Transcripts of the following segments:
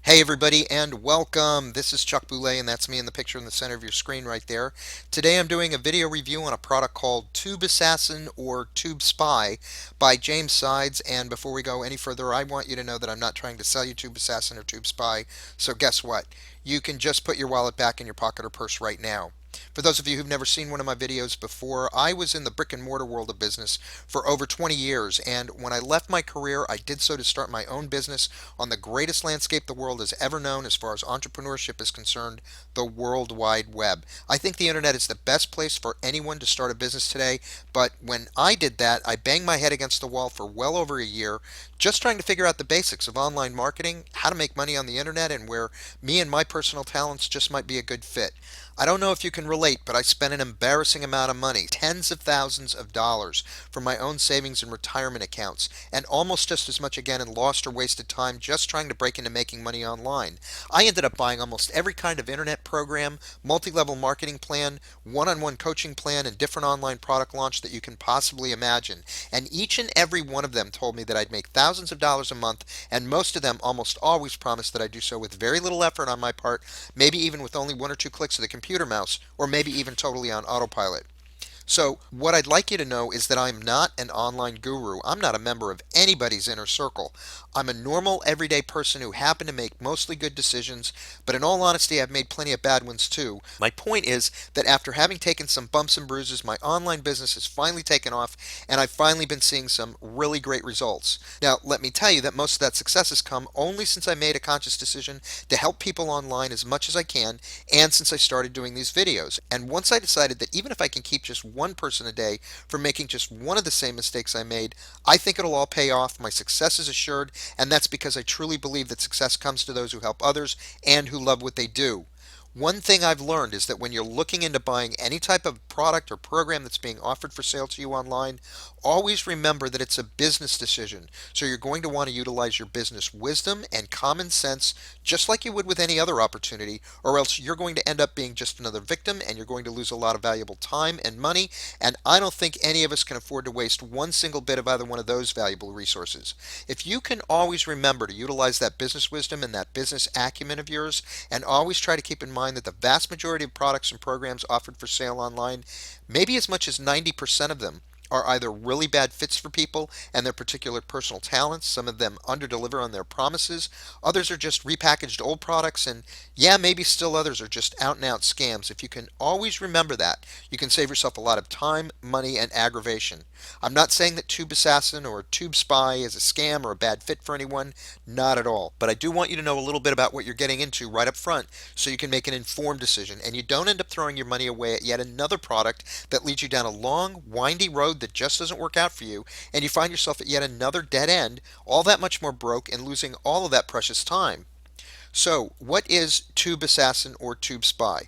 Hey everybody and welcome. This is Chuck Boulais and that's me in the picture in the center of your screen right there. Today I'm doing a video review on a product called Tube Assassin or Tube Spy by James Sides, and before we go any further I want you to know that I'm not trying to sell you Tube Assassin or Tube Spy, so guess what? You can just put your wallet back in your pocket or purse right now. For those of you who've never seen one of my videos before, I was in the brick and mortar world of business for over 20 years, and when I left my career, I did so to start my own business on the greatest landscape the world has ever known as far as entrepreneurship is concerned, the World Wide Web. I think the internet is the best place for anyone to start a business today, but when I did that, I banged my head against the wall for well over a year, just trying to figure out the basics of online marketing, how to make money on the internet, and where me and my personal talents just might be a good fit. I don't know if you can relate, but I spent an embarrassing amount of money, tens of thousands of dollars, from my own savings and retirement accounts, and almost just as much again in lost or wasted time just trying to break into making money online. I ended up buying almost every kind of internet program, multi-level marketing plan, one-on-one coaching plan, and different online product launch that you can possibly imagine. And each and every one of them told me that I'd make thousands of dollars a month, and most of them almost always promised that I'd do so with very little effort on my part, maybe even with only one or two clicks of the computer mouse, or maybe even totally on autopilot. So, what I'd like you to know is that I'm not an online guru. I'm not a member of anybody's inner circle. I'm a normal, everyday person who happened to make mostly good decisions, but in all honesty, I've made plenty of bad ones too. My point is that after having taken some bumps and bruises, my online business has finally taken off, and I've finally been seeing some really great results. Now, let me tell you that most of that success has come only since I made a conscious decision to help people online as much as I can, and since I started doing these videos. And once I decided that even if I can keep just one person a day from making just one of the same mistakes I made, I think it'll all pay off. My success is assured, and that's because I truly believe that success comes to those who help others and who love what they do. One thing I've learned is that when you're looking into buying any type of product or program that's being offered for sale to you online, always remember that it's a business decision. So you're going to want to utilize your business wisdom and common sense just like you would with any other opportunity, or else you're going to end up being just another victim and you're going to lose a lot of valuable time and money. And I don't think any of us can afford to waste one single bit of either one of those valuable resources. If you can always remember to utilize that business wisdom and that business acumen of yours, and always try to keep in mind that the vast majority of products and programs offered for sale online, maybe as much as 90% of them, are either really bad fits for people and their particular personal talents. Some of them underdeliver on their promises. Others are just repackaged old products, and yeah, maybe still others are just out and out scams. If you can always remember that, you can save yourself a lot of time, money, and aggravation. I'm not saying that Tube Assassin or Tube Spy is a scam or a bad fit for anyone, not at all. But I do want you to know a little bit about what you're getting into right up front so you can make an informed decision and you don't end up throwing your money away at yet another product that leads you down a long, windy road that just doesn't work out for you, and you find yourself at yet another dead end, all that much more broke and losing all of that precious time. So, what is Tube Assassin or Tube Spy?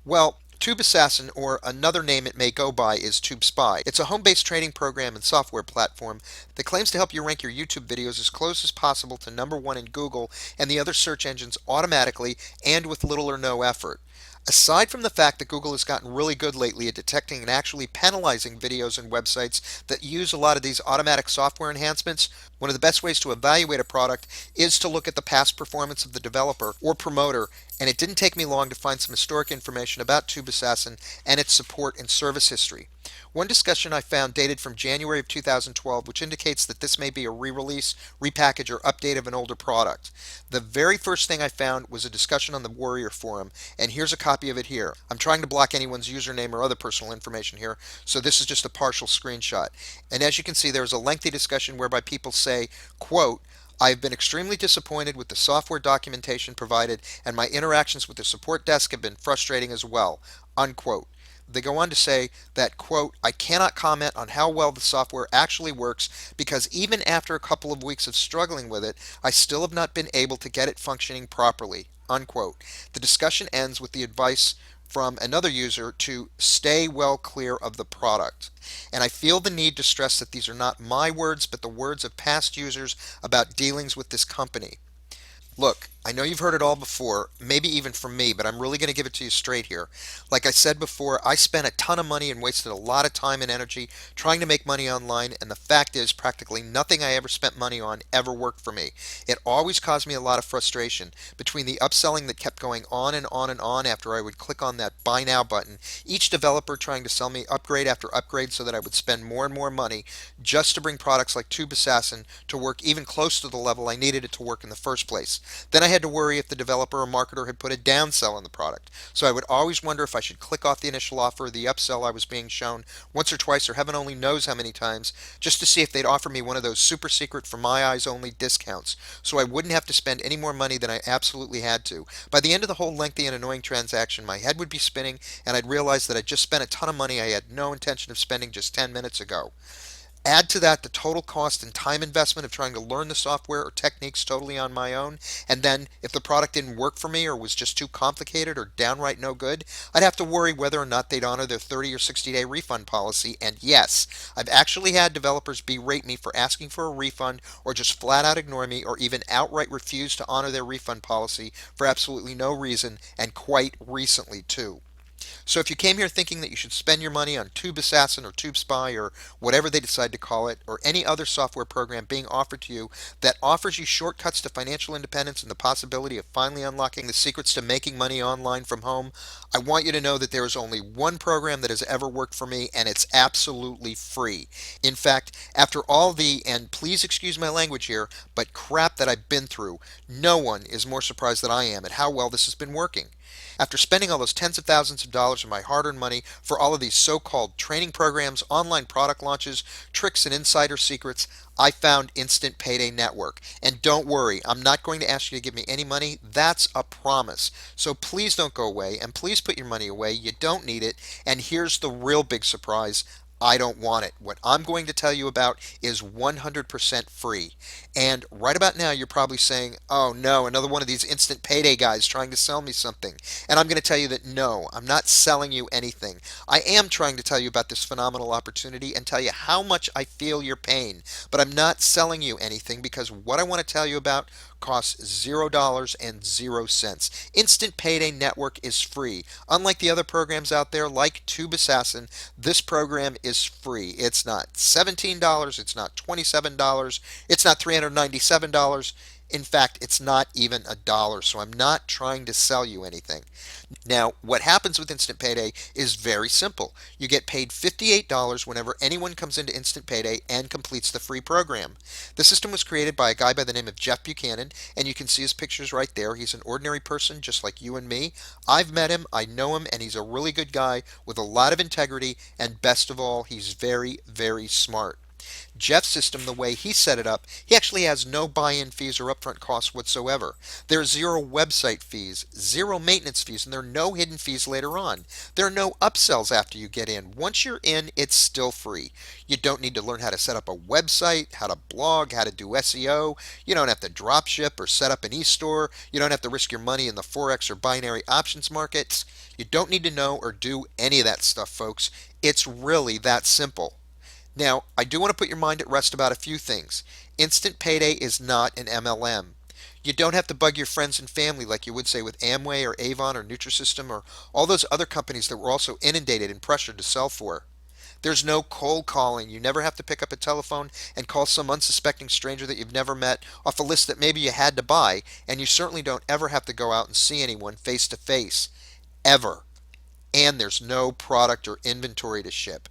Well, Tube Assassin, or another name it may go by, is Tube Spy. It's a home-based training program and software platform that claims to help you rank your YouTube videos as close as possible to number one in Google and the other search engines automatically and with little or no effort. Aside from the fact that Google has gotten really good lately at detecting and actually penalizing videos and websites that use a lot of these automatic software enhancements, one of the best ways to evaluate a product is to look at the past performance of the developer or promoter, and it didn't take me long to find some historic information about Tube Assassin and its support and service history. One discussion I found dated from January of 2012, which indicates that this may be a re-release, repackage, or update of an older product. The very first thing I found was a discussion on the Warrior Forum, and here's a copy of it here. I'm trying to block anyone's username or other personal information here, so this is just a partial screenshot. And as you can see, there's a lengthy discussion whereby people say, quote, "I've been extremely disappointed with the software documentation provided, and my interactions with the support desk have been frustrating as well," unquote. They go on to say that, quote, "I cannot comment on how well the software actually works because even after a couple of weeks of struggling with it, I still have not been able to get it functioning properly," unquote. The discussion ends with the advice from another user to stay well clear of the product. And I feel the need to stress that these are not my words, but the words of past users about dealings with this company. Look, I know you've heard it all before, maybe even from me, but I'm really going to give it to you straight here. Like I said before, I spent a ton of money and wasted a lot of time and energy trying to make money online, and the fact is, practically nothing I ever spent money on ever worked for me. It always caused me a lot of frustration between the upselling that kept going on and on and on after I would click on that buy now button, each developer trying to sell me upgrade after upgrade so that I would spend more and more money just to bring products like Tube Assassin to work even close to the level I needed it to work in the first place. Then I had to worry if the developer or marketer had put a downsell on the product. So I would always wonder if I should click off the initial offer, the upsell I was being shown once or twice, or heaven only knows how many times, just to see if they'd offer me one of those super secret, for my eyes only discounts, so I wouldn't have to spend any more money than I absolutely had to. By the end of the whole lengthy and annoying transaction, my head would be spinning, and I'd realize that I'd just spent a ton of money I had no intention of spending just 10 minutes ago. Add to that the total cost and time investment of trying to learn the software or techniques totally on my own, and then if the product didn't work for me or was just too complicated or downright no good, I'd have to worry whether or not they'd honor their 30 or 60-day refund policy. And yes, I've actually had developers berate me for asking for a refund or just flat out ignore me or even outright refuse to honor their refund policy for absolutely no reason, and quite recently too. So if you came here thinking that you should spend your money on Tube Assassin or Tube Spy or whatever they decide to call it, or any other software program being offered to you that offers you shortcuts to financial independence and the possibility of finally unlocking the secrets to making money online from home, I want you to know that there is only one program that has ever worked for me, and it's absolutely free. In fact, after all the, and please excuse my language here, but crap that I've been through, no one is more surprised than I am at how well this has been working. After spending all those tens of thousands of dollars of my hard-earned money for all of these so-called training programs, online product launches, tricks and insider secrets, I found Instant Payday Network. And don't worry, I'm not going to ask you to give me any money. That's a promise. So please don't go away, and please put your money away. You don't need it. And here's the real big surprise. I don't want it. What I'm going to tell you about is 100% free. And right about now, you're probably saying, oh no, another one of these instant payday guys trying to sell me something. And I'm going to tell you that no, I'm not selling you anything. I am trying to tell you about this phenomenal opportunity and tell you how much I feel your pain. But I'm not selling you anything, because what I want to tell you about costs $0 and 0 cents. Instant Payday Network is free. Unlike the other programs out there like Tube Assassin, this program is free. It's not $17, it's not $27, it's not $397. In fact, it's not even a dollar, so I'm not trying to sell you anything. Now, what happens with Instant Payday is very simple. You get paid $58 whenever anyone comes into Instant Payday and completes the free program. The system was created by a guy by the name of Jeff Buchanan, and you can see his pictures right there. He's an ordinary person just like you and me. I've met him, I know him, and he's a really good guy with a lot of integrity, and best of all, he's very, very smart. Jeff's system, the way he set it up, he actually has no buy-in fees or upfront costs whatsoever. There are zero website fees, zero maintenance fees, and there are no hidden fees later on. There are no upsells after you get in. Once you're in, it's still free. You don't need to learn how to set up a website, how to blog, how to do SEO. You don't have to drop ship or set up an e-store. You don't have to risk your money in the Forex or binary options markets. You don't need to know or do any of that stuff, folks. It's really that simple. Now, I do want to put your mind at rest about a few things. Instant Payday is not an MLM. You don't have to bug your friends and family like you would say with Amway or Avon or Nutrisystem or all those other companies that were also inundated and pressured to sell for. There's no cold calling. You never have to pick up a telephone and call some unsuspecting stranger that you've never met off a list that maybe you had to buy, and you certainly don't ever have to go out and see anyone face to face. Ever. And there's no product or inventory to ship.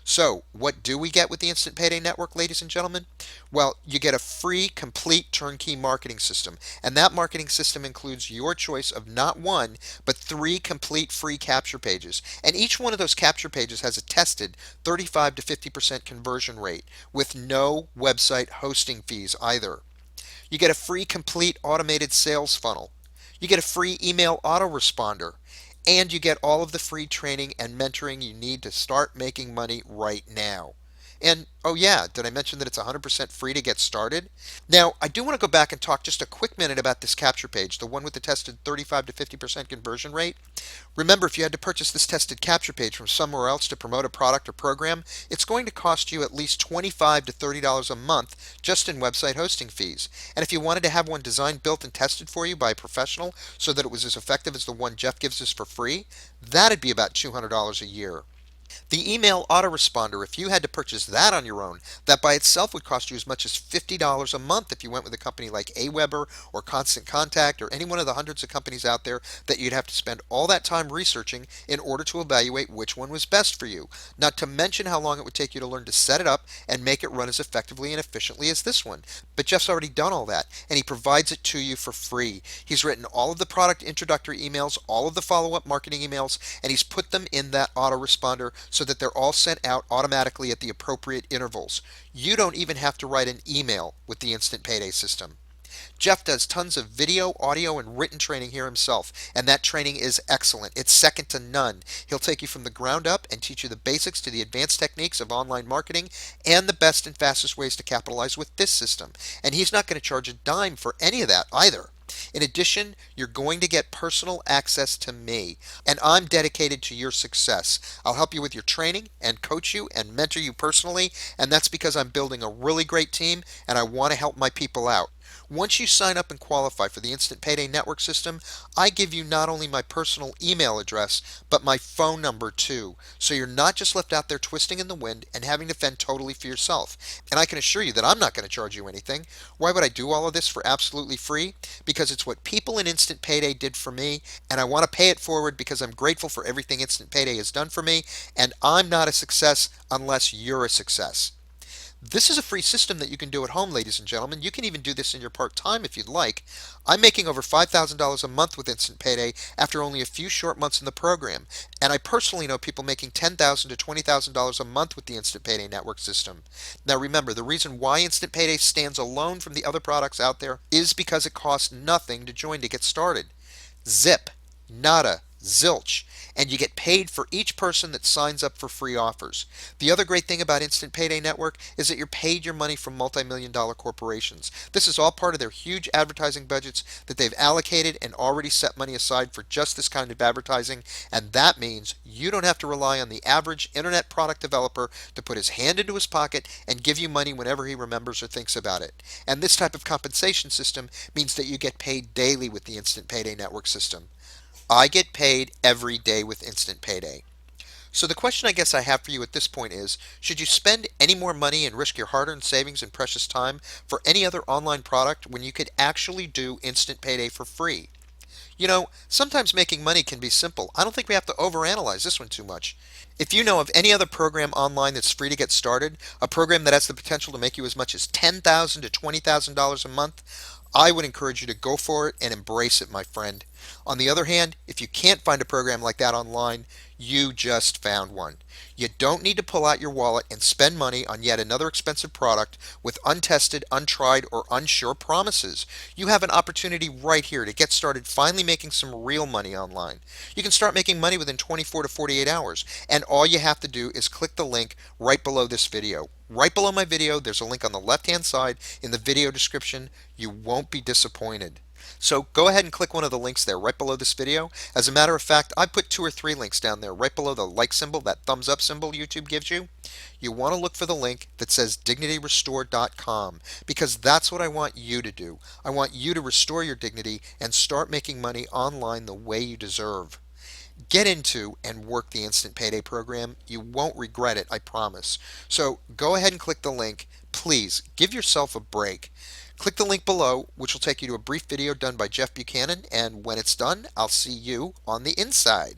So, what do we get with the Instant Payday Network, ladies and gentlemen? Well, you get a free, complete turnkey marketing system. And that marketing system includes your choice of not one, but three complete free capture pages. And each one of those capture pages has a tested 35 to 50% conversion rate with no website hosting fees either. You get a free, complete automated sales funnel. You get a free email autoresponder. And you get all of the free training and mentoring you need to start making money right now. And oh yeah, did I mention that it's 100% free to get started? Now, I do want to go back and talk just a quick minute about this capture page, the one with the tested 35 to 50% conversion rate. Remember, if you had to purchase this tested capture page from somewhere else to promote a product or program, it's going to cost you at least $25 to $30 a month just in website hosting fees. And if you wanted to have one designed, built, and tested for you by a professional so that it was as effective as the one Jeff gives us for free, that'd be about $200 a year. The email autoresponder, if you had to purchase that on your own, that by itself would cost you as much as $50 a month if you went with a company like Aweber or Constant Contact or any one of the hundreds of companies out there that you'd have to spend all that time researching in order to evaluate which one was best for you. Not to mention how long it would take you to learn to set it up and make it run as effectively and efficiently as this one. But Jeff's already done all that, and he provides it to you for free. He's written all of the product introductory emails, all of the follow-up marketing emails, and he's put them in that autoresponder so that they're all sent out automatically at the appropriate intervals. You don't even have to write an email with the Instant Payday system. Jeff does tons of video, audio, and written training here himself, and that training is excellent. It's second to none. He'll take you from the ground up and teach you the basics to the advanced techniques of online marketing and the best and fastest ways to capitalize with this system. And he's not going to charge a dime for any of that either. In addition, you're going to get personal access to me, and I'm dedicated to your success. I'll help you with your training and coach you and mentor you personally, and that's because I'm building a really great team and I want to help my people out. Once you sign up and qualify for the Instant Payday Network system, I give you not only my personal email address, but my phone number too. So you're not just left out there twisting in the wind and having to fend totally for yourself. And I can assure you that I'm not going to charge you anything. Why would I do all of this for absolutely free? Because it's what people in Instant Payday did for me, and I want to pay it forward because I'm grateful for everything Instant Payday has done for me, and I'm not a success unless you're a success. This is a free system that you can do at home, ladies and gentlemen. You can even do this in your part time if you'd like. I'm making over $5,000 a month with Instant Payday after only a few short months in the program, and I personally know people making $10,000 to $20,000 a month with the Instant Payday network system. Now remember, the reason why Instant Payday stands alone from the other products out there is because it costs nothing to join to get started. Zip, nada, zilch, and you get paid for each person that signs up for free offers. The other great thing about Instant Payday Network is that you're paid your money from multi-million dollar corporations. This is all part of their huge advertising budgets that they've allocated and already set money aside for just this kind of advertising, and that means you don't have to rely on the average internet product developer to put his hand into his pocket and give you money whenever he remembers or thinks about it. And this type of compensation system means that you get paid daily with the Instant Payday Network system. I get paid every day with Instant Payday. So the question I guess I have for you at this point is, should you spend any more money and risk your hard-earned savings and precious time for any other online product when you could actually do Instant Payday for free? You know, sometimes making money can be simple. I don't think we have to overanalyze this one too much. If you know of any other program online that's free to get started, a program that has the potential to make you as much as $10,000 to $20,000 a month, I would encourage you to go for it and embrace it, my friend. On the other hand, if you can't find a program like that online, you just found one. You don't need to pull out your wallet and spend money on yet another expensive product with untested, untried, or unsure promises. You have an opportunity right here to get started finally making some real money online. You can start making money within 24 to 48 hours, and all you have to do is click the link right below this video. Right below my video, there's a link on the left-hand side in the video description. You won't be disappointed. So go ahead and click one of the links there right below this video. As a matter of fact, I put 2 or 3 links down there right below the like symbol, that thumbs up symbol YouTube gives you. You want to look for the link that says dignityrestore.com because that's what I want you to do. I want you to restore your dignity and start making money online the way you deserve. Get into and work the Instant Payday program. You won't regret it, I promise. So go ahead and click the link. Please give yourself a break. Click the link below, which will take you to a brief video done by Jeff Buchanan, and when it's done, I'll see you on the inside.